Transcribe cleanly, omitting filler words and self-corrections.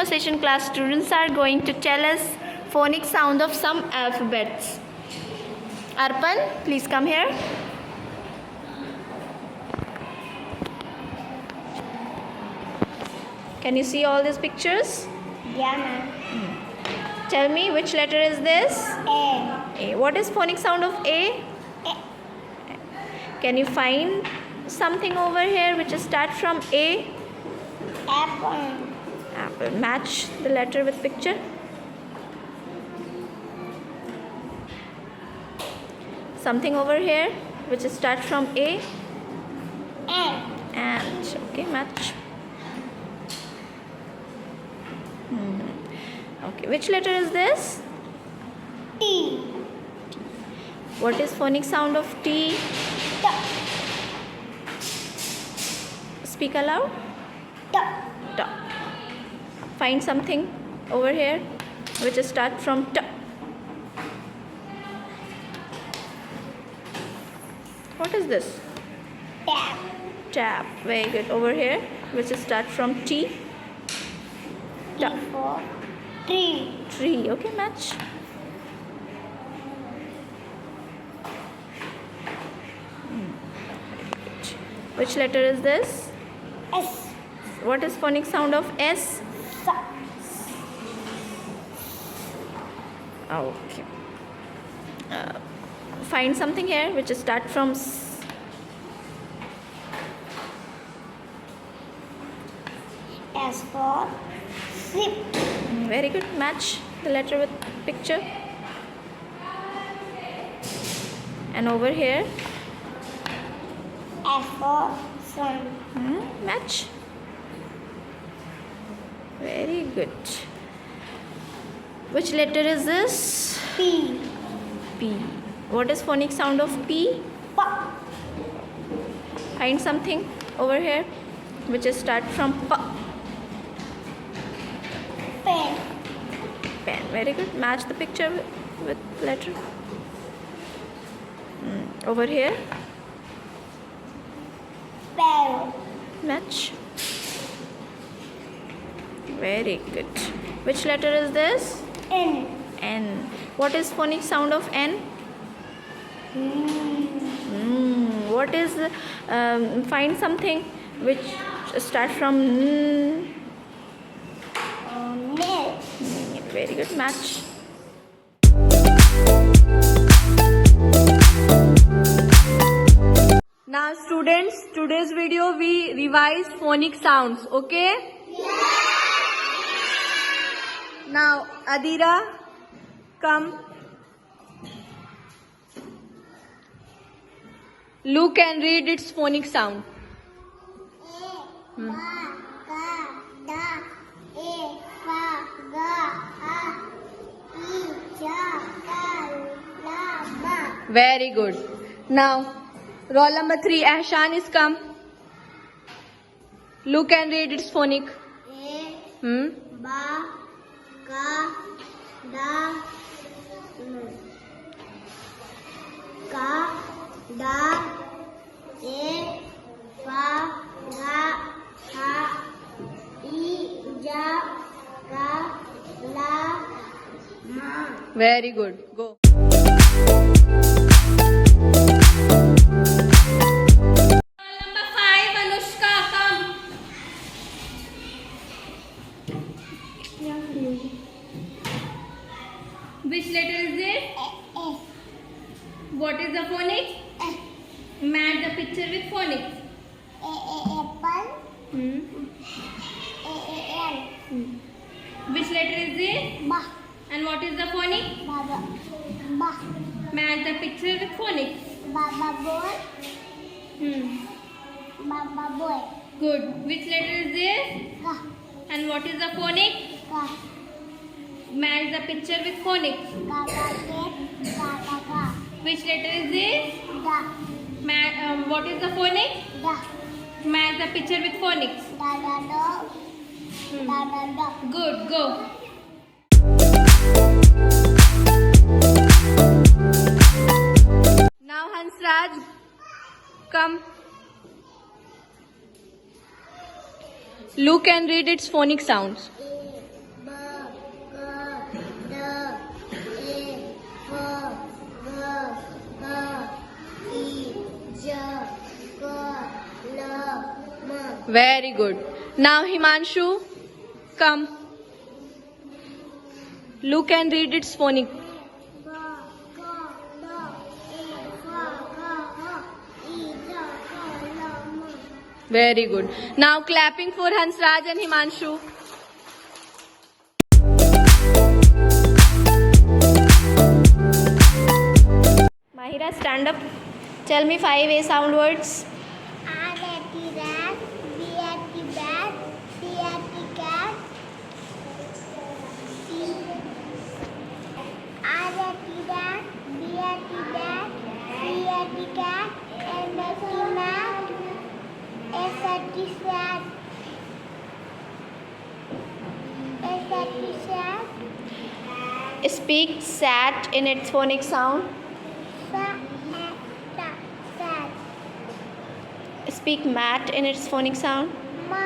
session class students are going to tell us phonic sound of some alphabets. Arpan, please come here. Can you see all these pictures? Yeah, ma'am. Tell me, which letter is this? A. A. What is phonic sound of A? A. Can you find something over here which starts from A? Apple. Apple. Match the letter with picture. Something over here which starts from A? Ant. Ant. Okay, match. Okay, which letter is this? T. What is phonic sound of T? T. Speak aloud. T. T. Find something over here which starts from T. What is this? Tap. Tap. Very good. Over here which starts from T. T for tree. Tree. Okay, match. Which letter is this? S. What is phonic sound of S? S. Okay. Find something here which starts from S. S for sip. Very good. Match the letter with picture. And over here, S for sun. match. Very good. Which letter is this? P. P. What is phonic sound of P? P. Find something over here which starts from P. Pen. Pen. Very good. Match the picture with letter. Over here, Barrel. match. Very good. Which letter is this? N. N. What is phonic sound of N? What is find something which starts from N. Milk. Very good. Match. Now students, today's video we revised phonic sounds, okay? Now Adira, come. Look and read its phonic sound. Very good. Now roll number 3, Ahshan is come. Look and read its phonic. Ba. Ka. Da. Ka. Da. E. Fa. Ga. Ha. I. Ja. Ka. La. Ma. Very good. Go. Number 5, Anushka, come. Which letter is it? What is the phonics? Match the picture with phonics. Apple. Which letter is it? Ba. And what is the phonic? Baba. Ba. Match the picture with phonics. Baba boy. Baba boy. Good. Which letter is this? Ka. And what is the phonic? Ka. Match the picture with phonics. Baba cat. Baba ka. Which letter is this? Da. What is the phonic? Da. Match the picture with phonics. Da da dog. Da da dog. Good. Go. Now Hansraj, come. Look and read its phonic sounds. Very good. Now Himanshu, come. Look and read its phonic. Very good. Now clapping for Hansraj and Himanshu. Mahira, stand up. Tell me 5 A sound words. R at the rat, B at the bat, C at the cat, R at the rat, B at the bat, C at the cat, M at the mat, S at the sat, S at the sat, Speak sat in its phonic sound. sa at ta, sat, Speak mat in its phonic sound. ma